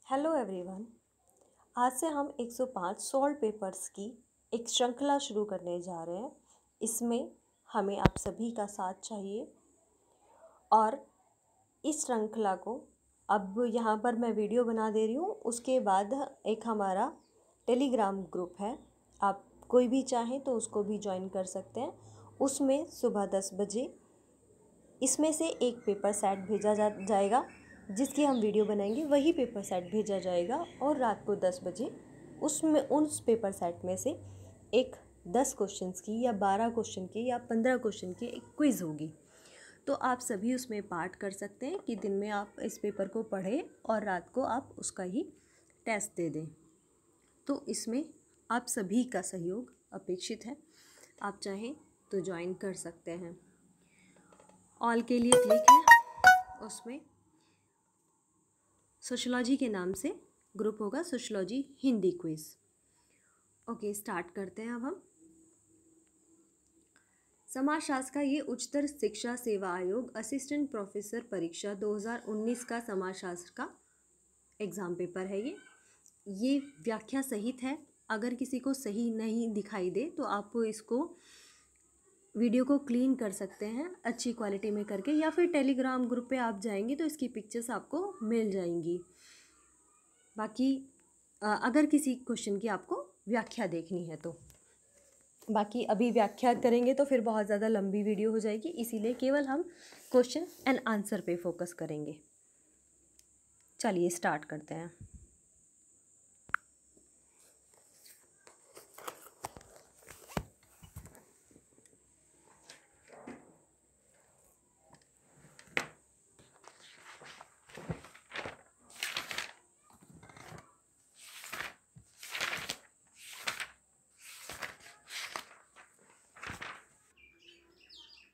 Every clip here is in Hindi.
Hello everyone. आज से हम 105 सॉल्व पेपर्स की एक श्रृंखला शुरू करने जा रहे हैं। इसमें हमें आप सभी का साथ चाहिए और इस श्रृंखला को अब यहाँ पर मैं वीडियो बना दे रही हूँ। उसके बाद एक हमारा टेलीग्राम ग्रुप है, आप कोई भी चाहें तो उसको भी ज्वाइन कर सकते हैं। उसमें सुबह 10 बजे इसमें से एक पेपर सेट भेजा जाएगा जिसकी हम वीडियो बनाएंगे, वही पेपर सेट भेजा जाएगा और रात को 10 बजे उसमें उस पेपर सेट में से एक 10 क्वेश्चंस की या 12 क्वेश्चन की या 15 क्वेश्चन की एक क्विज़ होगी। तो आप सभी उसमें पार्ट कर सकते हैं कि दिन में आप इस पेपर को पढ़ें और रात को आप उसका ही टेस्ट दे दें। तो इसमें आप सभी का सहयोग अपेक्षित है, आप चाहें तो ज्वाइन कर सकते हैं। ऑल के लिए क्लिक है, उसमें सोशियोलॉजी के नाम से ग्रुप होगा, sociology Hindi quiz. Okay, start करते हैं अब हम। समाजशास्त्र का ये उच्चतर शिक्षा सेवा आयोग असिस्टेंट प्रोफेसर परीक्षा 2019 का समाजशास्त्र का एग्ज़ाम पेपर है। ये व्याख्या सहित है। अगर किसी को सही नहीं दिखाई दे तो आप इसको वीडियो को क्लीन कर सकते हैं अच्छी क्वालिटी में करके, या फिर टेलीग्राम ग्रुप पे आप जाएंगे तो इसकी पिक्चर्स आपको मिल जाएंगी। बाकी अगर किसी क्वेश्चन की आपको व्याख्या देखनी है तो, बाकी अभी व्याख्या करेंगे तो फिर बहुत ज़्यादा लंबी वीडियो हो जाएगी, इसीलिए केवल हम क्वेश्चन एंड आंसर पे फोकस करेंगे। चलिए स्टार्ट करते हैं।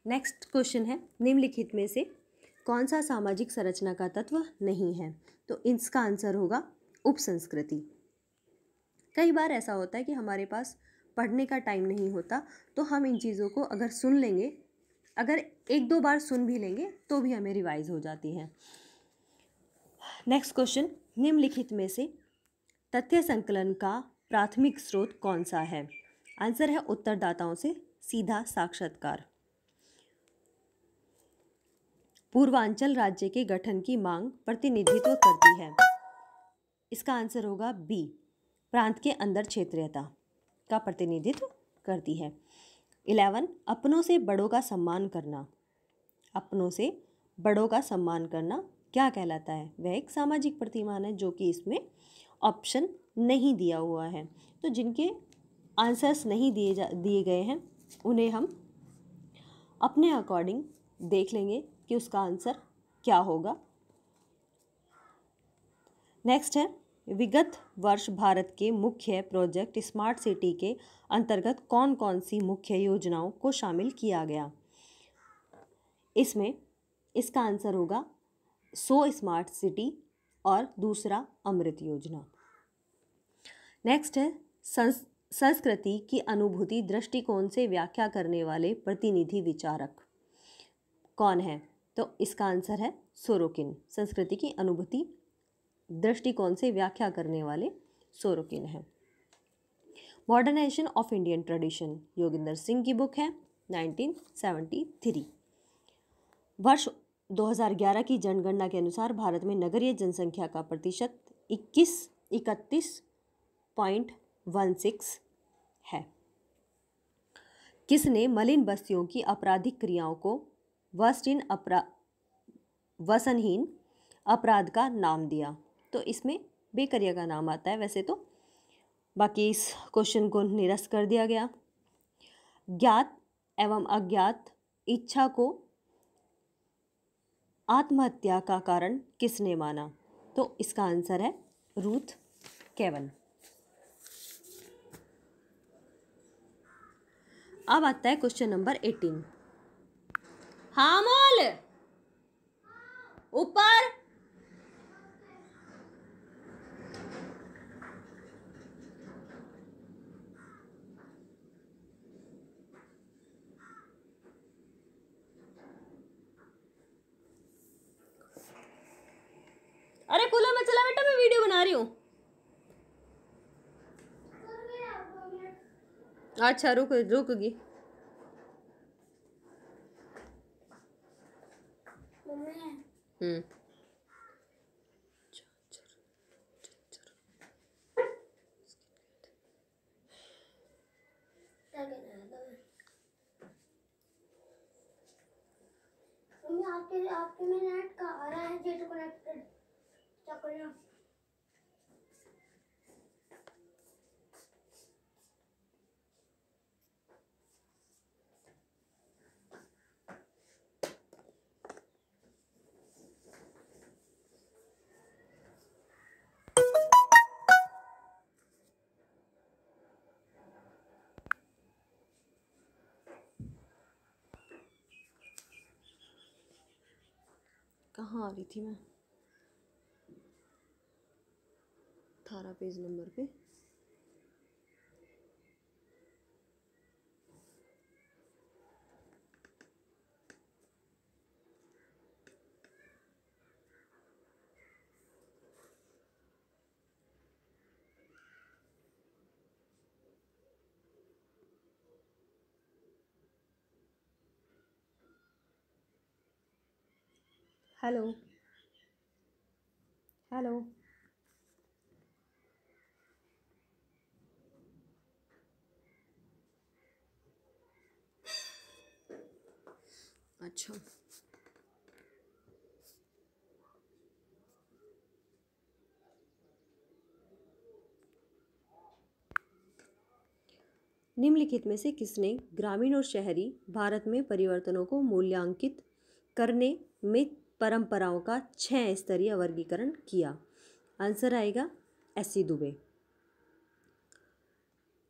नेक्स्ट क्वेश्चन है, निम्नलिखित में से कौन सा सामाजिक संरचना का तत्व नहीं है? तो इसका आंसर होगा उपसंस्कृति। कई बार ऐसा होता है कि हमारे पास पढ़ने का टाइम नहीं होता, तो हम इन चीज़ों को अगर सुन लेंगे, अगर एक दो बार सुन भी लेंगे तो भी हमें रिवाइज हो जाती है। नेक्स्ट क्वेश्चन, निम्नलिखित में से तथ्य संकलन का प्राथमिक स्रोत कौन सा है? आंसर है उत्तरदाताओं से सीधा साक्षात्कार। पूर्वांचल राज्य के गठन की मांग प्रतिनिधित्व करती है। इसका आंसर होगा बी, प्रांत के अंदर क्षेत्रीयता का प्रतिनिधित्व करती है। 11, अपनों से बड़ों का सम्मान करना। अपनों से बड़ों का सम्मान करना क्या कहलाता है? वह एक सामाजिक प्रतिमान है, जो कि इसमें ऑप्शन नहीं दिया हुआ है। तो जिनके आंसर्स नहीं दिए गए हैं उन्हें हम अपने अकॉर्डिंग देख लेंगे कि उसका आंसर क्या होगा। नेक्स्ट है, विगत वर्ष भारत के मुख्य प्रोजेक्ट स्मार्ट सिटी के अंतर्गत कौन कौन सी मुख्य योजनाओं को शामिल किया गया? इसमें इसका आंसर होगा 100 स्मार्ट सिटी और दूसरा अमृत योजना। नेक्स्ट है, संस्कृति की अनुभूति दृष्टिकोण से व्याख्या करने वाले प्रतिनिधि विचारक कौन है? तो इसका आंसर है सोरोकिन। संस्कृति की अनुभूति दृष्टिकोण से व्याख्या करने वाले सोरोकिन है। Modernisation of Indian tradition Yogendra Singh की बुक है, 1973। वर्ष 2011 की जनगणना के अनुसार भारत में नगरीय जनसंख्या का प्रतिशत 31.16 है। किसने मलिन बस्तियों की आपराधिक क्रियाओं को वसनहीन अपराध का नाम दिया? तो इसमें बेकरिया का नाम आता है वैसे तो, बाकी इस क्वेश्चन को निरस्त कर दिया गया। ज्ञात एवं अज्ञात इच्छा को आत्महत्या का कारण किसने माना? तो इसका आंसर है रूथ केवन। अब आता है क्वेश्चन नंबर 18। हाँ मोल, ऊपर। अरे कूलर में चला बेटा, मैं वीडियो बना रही अच्छा रुक रुकगी। हम्म। आपके में नेट का आ रहा है जेट कनेक्टेड चक्कर। कहाँ आ रही थी मैं? 18 पेज नंबर पे। Hello hello. अच्छा निम्नलिखित में से किसने ग्रामीण और शहरी भारत में परिवर्तनों को मूल्यांकित करने में परंपराओं का 6 स्तरीय वर्गीकरण किया? आंसर आएगा एस.सी. दुबे।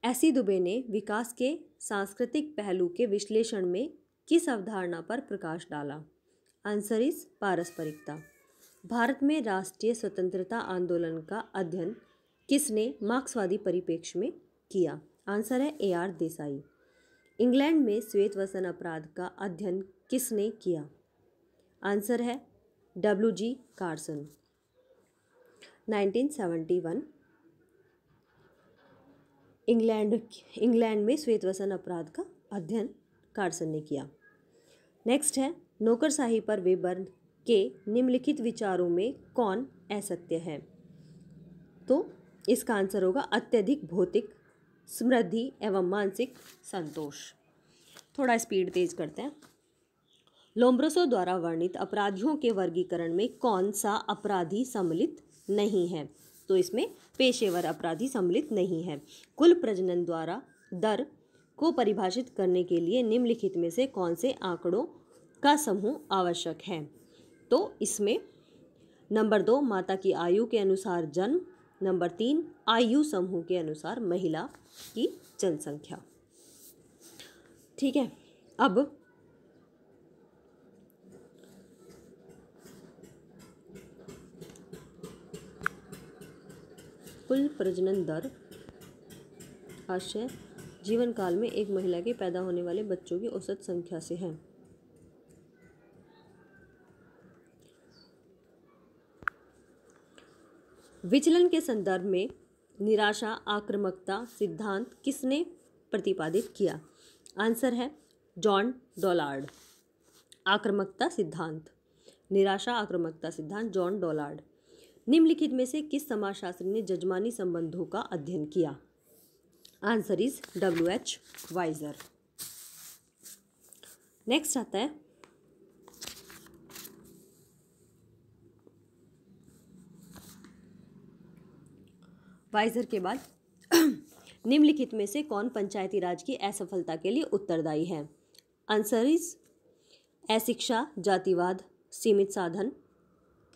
एस.सी. दुबे ने विकास के सांस्कृतिक पहलू के विश्लेषण में किस अवधारणा पर प्रकाश डाला? आंसर इज पारस्परिकता। भारत में राष्ट्रीय स्वतंत्रता आंदोलन का अध्ययन किसने मार्क्सवादी परिप्रेक्ष्य में किया? आंसर है ए.आर. देसाई। इंग्लैंड में श्वेत वसन अपराध का अध्ययन किसने किया? आंसर है डब्ल्यू.जी. कार्सन। 1971 इंग्लैंड में श्वेत वसन अपराध का अध्ययन कार्सन ने किया। नेक्स्ट है नौकरशाही पर वेबर के निम्नलिखित विचारों में कौन असत्य है? तो इसका आंसर होगा अत्यधिक भौतिक समृद्धि एवं मानसिक संतोष। थोड़ा स्पीड तेज करते हैं। लोम्ब्रोसो द्वारा वर्णित अपराधियों के वर्गीकरण में कौन सा अपराधी सम्मिलित नहीं है? तो इसमें पेशेवर अपराधी सम्मिलित नहीं है। कुल प्रजनन द्वारा दर को परिभाषित करने के लिए निम्नलिखित में से कौन से आंकड़ों का समूह आवश्यक है? तो इसमें नंबर 2 माता की आयु के अनुसार जन्म, नंबर 3 आयु समूह के अनुसार महिला की जनसंख्या। ठीक है, अब कुल प्रजनन दर आशय जीवन काल में एक महिला के पैदा होने वाले बच्चों की औसत संख्या से है। विचलन के संदर्भ में निराशा आक्रामकता सिद्धांत किसने प्रतिपादित किया? आंसर है जॉन डॉलार्ड। आक्रामकता सिद्धांत, निराशा आक्रामकता सिद्धांत जॉन डॉलार्ड। निम्नलिखित में से किस समाजशास्त्री ने जजमानी संबंधों का अध्ययन किया? Answer is W H. Wiser. Next आता है वाइजर के बाद निम्नलिखित में से कौन पंचायती राज की असफलता के लिए उत्तरदायी है? आंसर इज अशिक्षा, जातिवाद, सीमित साधन।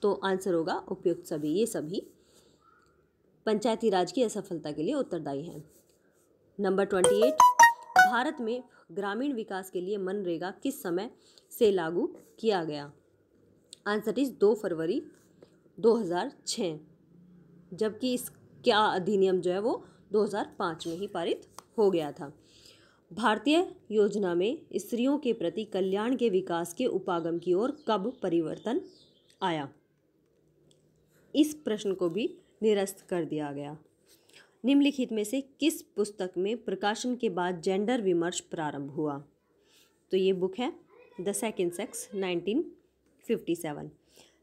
तो आंसर होगा उपयुक्त सभी। ये सभी पंचायती राज की असफलता के लिए उत्तरदायी हैं। नंबर 28 भारत में ग्रामीण विकास के लिए मनरेगा किस समय से लागू किया गया? आंसर इज 2 फरवरी 2006, जबकि इसका अधिनियम जो है वो 2005 में ही पारित हो गया था। भारतीय योजना में स्त्रियों के प्रति कल्याण के विकास के उपागम की ओर कब परिवर्तन आया? इस प्रश्न को भी निरस्त कर दिया गया। निम्नलिखित में से किस पुस्तक में प्रकाशन के बाद जेंडर विमर्श प्रारंभ हुआ? तो ये बुक है द सेकंड सेक्स 1957।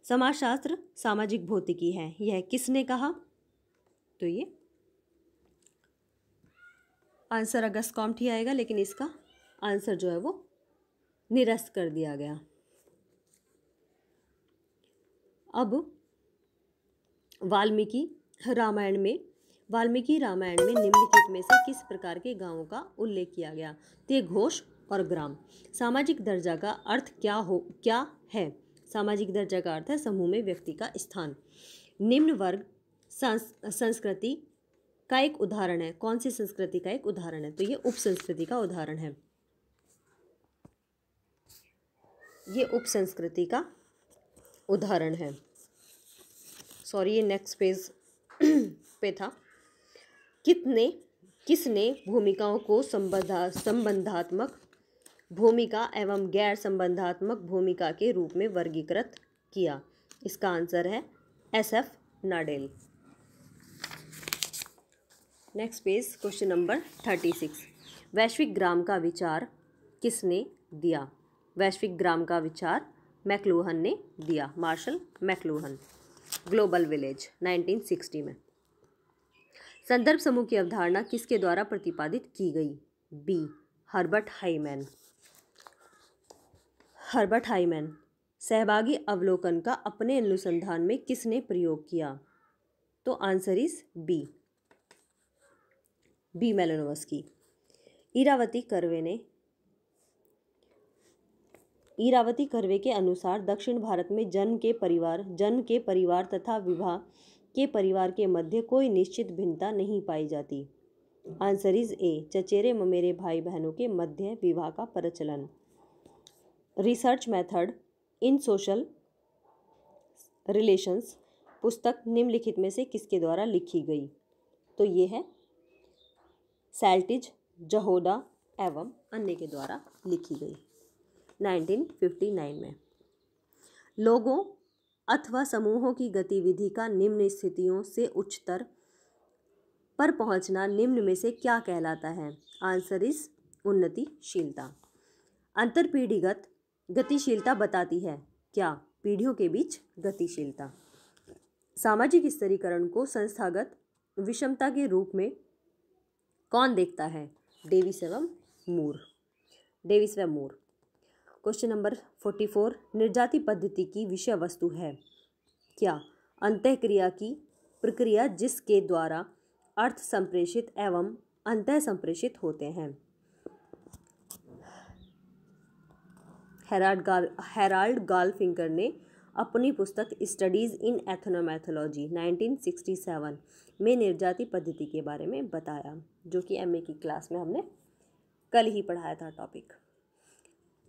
समाजशास्त्र सामाजिक भौतिकी है, यह किसने कहा? तो ये आंसर अगस्त कॉम्ट ही आएगा, लेकिन इसका आंसर जो है वो निरस्त कर दिया गया। अब वाल्मीकि रामायण में निम्नलिखित में से किस प्रकार के गांवों का उल्लेख किया गया? तो घोष और ग्राम। सामाजिक दर्जा का अर्थ क्या है? सामाजिक दर्जा का अर्थ है समूह में व्यक्ति का स्थान। निम्न वर्ग संस्कृति का एक उदाहरण है। कौन सी संस्कृति का एक उदाहरण है? तो ये उप संस्कृति का उदाहरण है। ये उप संस्कृति का उदाहरण है। सॉरी, ये नेक्स्ट पेज पे था। किसने भूमिकाओं को संबंधात्मक भूमिका एवं गैर संबंधात्मक भूमिका के रूप में वर्गीकृत किया? इसका आंसर है SF Nadel. Next page, question number 36। वैश्विक ग्राम का विचार किसने दिया? वैश्विक ग्राम का विचार मैक्लूहन ने दिया, मार्शल मैक्लूहन। ग्लोबल विलेज 1960 में। संदर्भ समूह की अवधारणा किसके द्वारा प्रतिपादित की गई? B Herbert Hyman. सहभागी अवलोकन का अपने अनुसंधान में किसने प्रयोग किया? तो answer is B Malinowski. Iravati Karve के अनुसार दक्षिण भारत में जन्म के परिवार तथा विवाह के परिवार के मध्य कोई निश्चित भिन्नता नहीं पाई जाती। आंसर इज A चचेरे ममेरे भाई बहनों के मध्य विवाह का प्रचलन। Research method in social relations पुस्तक निम्नलिखित में से किसके द्वारा लिखी गई? तो ये है सैल्टिज, जहोदा एवं अन्य के द्वारा लिखी गई 1959 में। लोगों अथवा समूहों की गतिविधि का निम्न स्थितियों से उच्चतर पर पहुंचना निम्न में से क्या कहलाता है? Answer is उन्नतिशीलता। अंतरपीढ़ीगत गतिशीलता बताती है क्या? पीढ़ियों के बीच गतिशीलता। सामाजिक स्तरीकरण को संस्थागत विषमता के रूप में कौन देखता है? डेविस व मूर। Question number 44। निर्जाति पद्धति की विषय वस्तु है क्या? अंतःक्रिया की प्रक्रिया जिसके द्वारा अर्थ संप्रेषित एवं अंतः संप्रेषित होते हैं। हेराल्ड गालफिंगर ने अपनी पुस्तक स्टडीज इन एथनोमैथोलॉजी 1967 में निर्जाति पद्धति के बारे में बताया, जो कि MA की क्लास में हमने कल ही पढ़ाया था टॉपिक।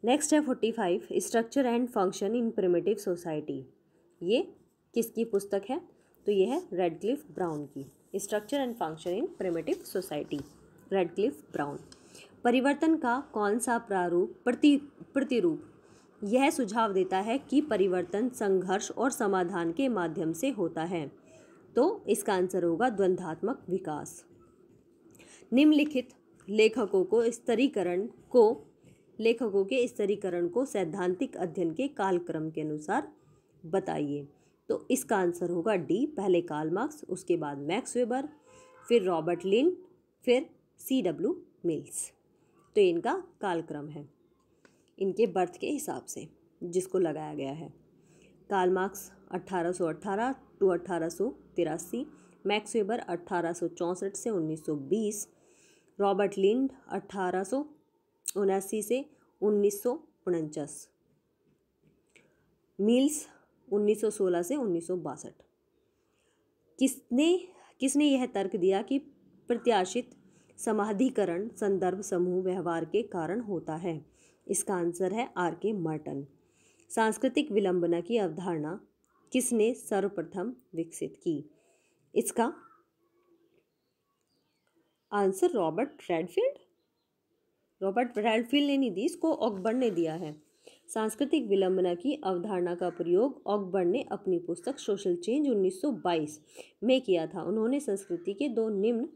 नेक्स्ट है 45। Structure and function in primitive society. ये किसकी पुस्तक है? तो ये है रेडक्लिफ ब्राउन की। Structure and function in primitive society, Radcliffe Brown. परिवर्तन का कौन सा प्रतिरूप यह सुझाव देता है कि परिवर्तन संघर्ष और समाधान के माध्यम से होता है? तो इसका आंसर होगा द्वंद्वात्मक विकास। निम्नलिखित लेखकों के स्तरीकरण को सैद्धांतिक अध्ययन के कालक्रम के अनुसार बताइए। तो इसका आंसर होगा D पहले कार्ल मार्क्स, उसके बाद मैक्स वेबर, फिर रॉबर्ट लिंड, फिर CW मिल्स। तो इनका कालक्रम है इनके बर्थ के हिसाब से जिसको लगाया गया है। Karl Marx 1818 to 1883, Max Weber 1864 से 1920, रॉबर्ट लिंड 1879 से 1949, मिल्स 1916 से 1962। किसने यह तर्क दिया कि प्रत्याशित समाधिकरण संदर्भ समूह व्यवहार के कारण होता है? इसका आंसर है R.K. मर्टन। सांस्कृतिक विलंबना की अवधारणा किसने सर्वप्रथम विकसित की? इसका आंसर रॉबर्ट रेडफील्ड ने नहीं दी, इसको ऑकबर्न ने दिया है। सांस्कृतिक विलंबना की अवधारणा का प्रयोग ऑकबर्न ने अपनी पुस्तक सोशल चेंज 1922 में किया था। उन्होंने संस्कृति के दो निम्न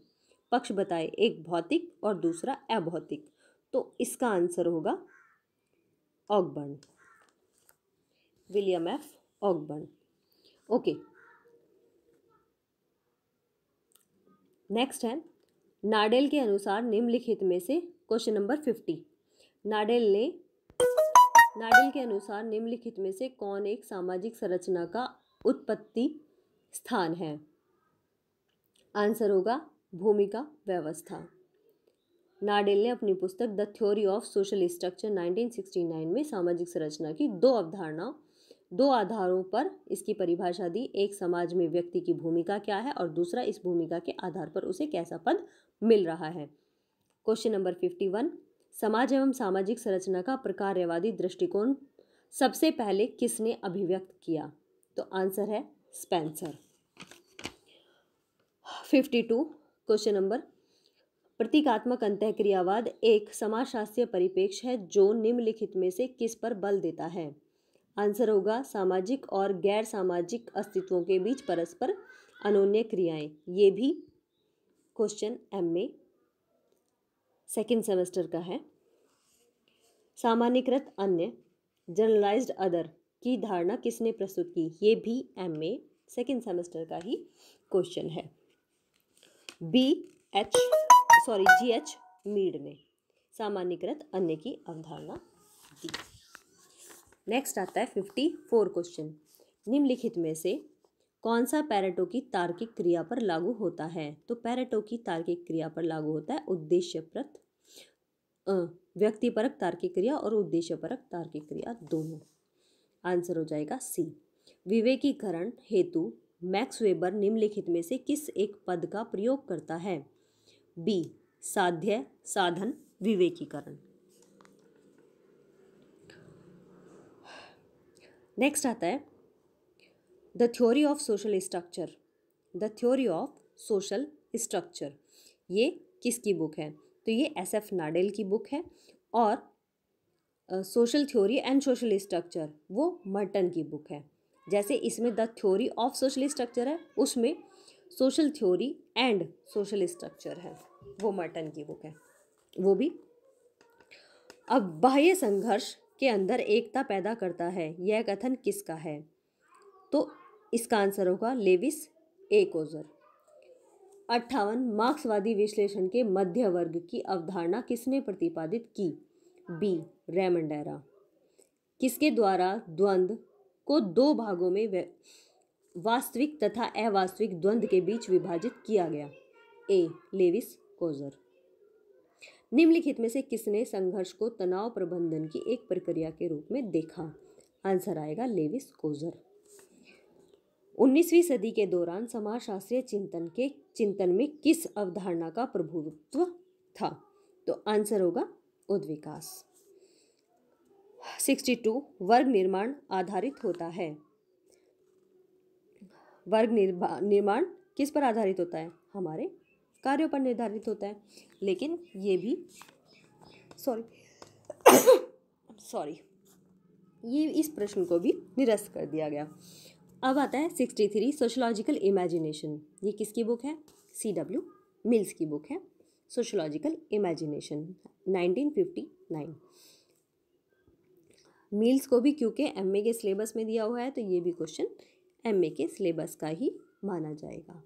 पक्ष बताए, एक भौतिक और दूसरा अभौतिक। तो इसका आंसर होगा ऑकबर्न, विलियम एफ ऑकबर्न। ओके, नेक्स्ट है नाडेल के अनुसार निम्नलिखित में से क्वेश्चन नंबर 50। नाडेल के अनुसार निम्नलिखित में से कौन एक सामाजिक संरचना का उत्पत्ति स्थान है? आंसर होगा भूमिका व्यवस्था। नाडेल ने अपनी पुस्तक the theory of social structure 1969 में सामाजिक संरचना की दो आधारों पर इसकी परिभाषा दी। एक, समाज में व्यक्ति की भूमिका क्या है, और दूसरा, इस भूमिका के आधार पर उसे कैसा पद मिल रहा है। क्वेश्चन नंबर 51, समाज एवं सामाजिक संरचना का प्रकारवादी दृष्टिकोण सबसे पहले किसने अभिव्यक्त किया? तो आंसर है स्पेंसर। 52 क्वेश्चन नंबर, प्रतीकात्मक अंतःक्रियावाद एक समाजशास्त्रीय परिप्रेक्ष्य है जो निम्नलिखित में से किस पर बल देता है? आंसर होगा सामाजिक और गैर सामाजिक अस्तित्वों के बीच परस्पर अनोन्य क्रियाएं। ये भी क्वेश्चन MA सेकेंड सेमेस्टर का है। सामान्यकृत अन्य, जनरलाइज्ड अदर की धारणा किसने प्रस्तुत की? ये भी MA सेकेंड सेमेस्टर का ही क्वेश्चन है। GH मीड ने सामान्यकृत अन्य की अवधारणा दी। नेक्स्ट आता है 54 क्वेश्चन, निम्नलिखित में से कौन सा पैरेटो की तार्किक क्रिया पर लागू होता है? तो पैरेटो की तार्किक क्रिया पर लागू होता है उद्देश्यपरक व्यक्तिपरक तार्किक क्रिया और उद्देश्यपरक तार्किक क्रिया दोनों। आंसर हो जाएगा C। विवेकीकरण हेतु मैक्स वेबर निम्नलिखित में से किस एक पद का प्रयोग करता है? B, साध्य साधन विवेकीकरण। नेक्स्ट आता है the theory of social structure. The theory of social structure ये किसकी बुक है? तो ये SF नाडेल की बुक है। और social theory and social structure वो मर्टन की बुक है। जैसे इसमें the theory of social structure है, उसमें social theory and social structure है, वो मर्टन की बुक है। वो भी अब बाह्य संघर्ष के अंदर एकता पैदा करता है, यह कथन किसका है? तो इसका आंसर होगा लेविस ए कोजर। 58 मार्क्सवादी विश्लेषण के मध्य वर्ग की अवधारणा किसने प्रतिपादित की? B, रेमंडेरा। किसके द्वारा द्वंद्व को दो भागों में वास्तविक तथा अवास्तविक द्वंद्व के बीच विभाजित किया गया? A, Lewis Coser. निम्नलिखित में से किसने संघर्ष को तनाव प्रबंधन की एक प्रक्रिया के रूप में देखा? आंसर आएगा लेविस कोजर। 19वीं सदी के दौरान समाजशास्त्रीय चिंतन में किस अवधारणा का प्रभुत्व था? तो आंसर होगा उद्विकास। 62 वर्ग निर्माण आधारित होता है। वर्ग निर्माण किस पर आधारित होता है? हमारे कार्यों पर निर्धारित होता है। लेकिन ये भी ये इस प्रश्न को भी निरस्त कर दिया गया। अब आता है 63 सोशलॉजिकल इमेजिनेशन। ये किसकी बुक है? CW मिल्स की बुक है, सोशलॉजिकल इमेजिनेशन 1959। मिल्स को भी क्योंकि MA के सिलेबस में दिया हुआ है तो ये भी क्वेश्चन MA के सिलेबस का ही माना जाएगा।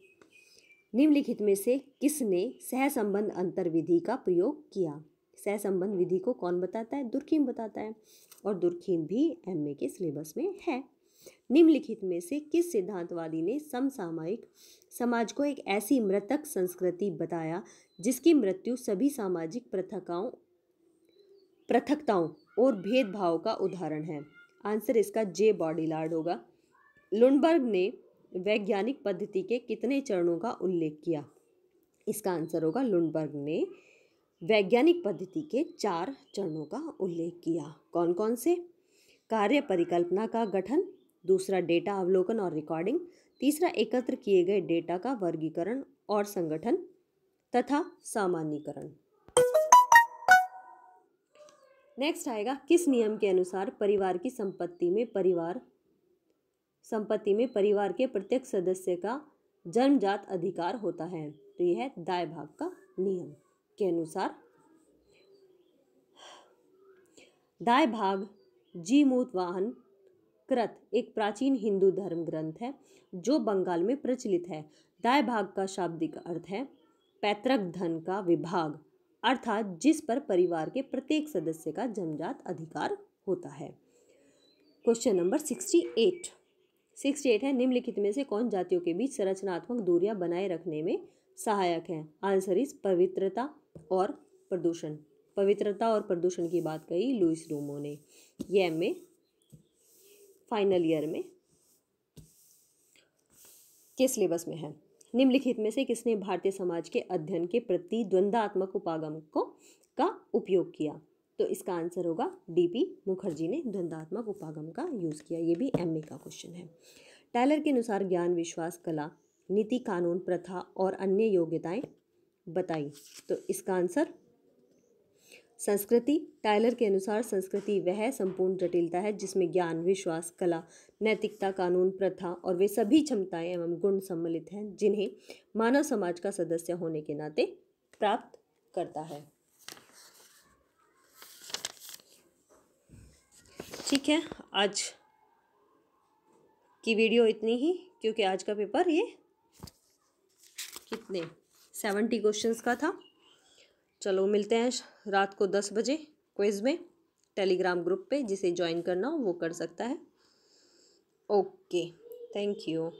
निम्नलिखित में से किसने सहसंबंध अंतर विधि का प्रयोग किया? सहसंबंध विधि को कौन बताता है? दुर्खीम बताता है, और दुर्खीम भी MA के सिलेबस में है। निम्नलिखित में से किस सिद्धांतवादी ने समसामयिक समाज को एक ऐसी मृतक संस्कृति बताया जिसकी मृत्यु सभी सामाजिक पृथकताओं और भेदभाव का उदाहरण है? आंसर इसका J, बॉडीलार्ड होगा। लुंडबर्ग ने वैज्ञानिक पद्धति के कितने चरणों का उल्लेख किया? इसका आंसर होगा लुंडबर्ग ने वैज्ञानिक पद्धति के 4 चरणों का उल्लेख किया। कौन कौन से? कार्य परिकल्पना का गठन, दूसरा डेटा अवलोकन और रिकॉर्डिंग, तीसरा एकत्र किए गए डेटा का वर्गीकरण और संगठन तथा सामान्यीकरण। नेक्स्ट आएगा, किस नियम के अनुसार परिवार की संपत्ति में परिवार के प्रत्येक सदस्य का जन्मजात अधिकार होता है? तो यह है दाय भाग का नियम के अनुसार। दाय भाग जीमूतवाहन कृत एक प्राचीन हिंदू धर्म ग्रंथ है जो बंगाल में प्रचलित है। दाय भाग का शाब्दिक अर्थ है पैतृक धन का विभाग, अर्थात जिस पर परिवार के प्रत्येक सदस्य का जन्मजात अधिकार होता है। क्वेश्चन नंबर 68 है, निम्नलिखित में से कौन जातियों के बीच संरचनात्मक दूरियां बनाए रखने में सहायक है? आंसर इज पवित्रता और प्रदूषण। पवित्रता और प्रदूषण की बात कही लुइस रूमो ने। ये एमए फाइनल ईयर में के सिलेबस में है। निम्नलिखित में से किसने भारतीय समाज के अध्ययन के प्रति द्वंद्वात्मक उपागमों का उपयोग किया? तो इसका आंसर होगा डीपी मुखर्जी ने द्वंद्वात्मक उपागम का यूज किया। ये भी एमए का क्वेश्चन है। टायलर के अनुसार ज्ञान, विश्वास, कला, नीति, कानून, प्रथा और अन्य योग्यताएं बताई। तो इसका आंसर संस्कृति। टायलर के अनुसार संस्कृति वह संपूर्ण जटिलता है जिसमें ज्ञान, विश्वास, कला, नैतिकता, कानून, प्रथा और वे सभी क्षमताएं एवं गुण सम्मिलित हैं जिन्हें मानव समाज का सदस्य होने के नाते प्राप्त करता है। ठीक है, आज की वीडियो इतनी ही, क्योंकि आज का पेपर ये कितने 70 क्वेश्चंस का था। चलो मिलते हैं रात को 10 बजे क्विज में टेलीग्राम ग्रुप पे। जिसे ज्वाइन करना हो वो कर सकता है। Okay, thank you.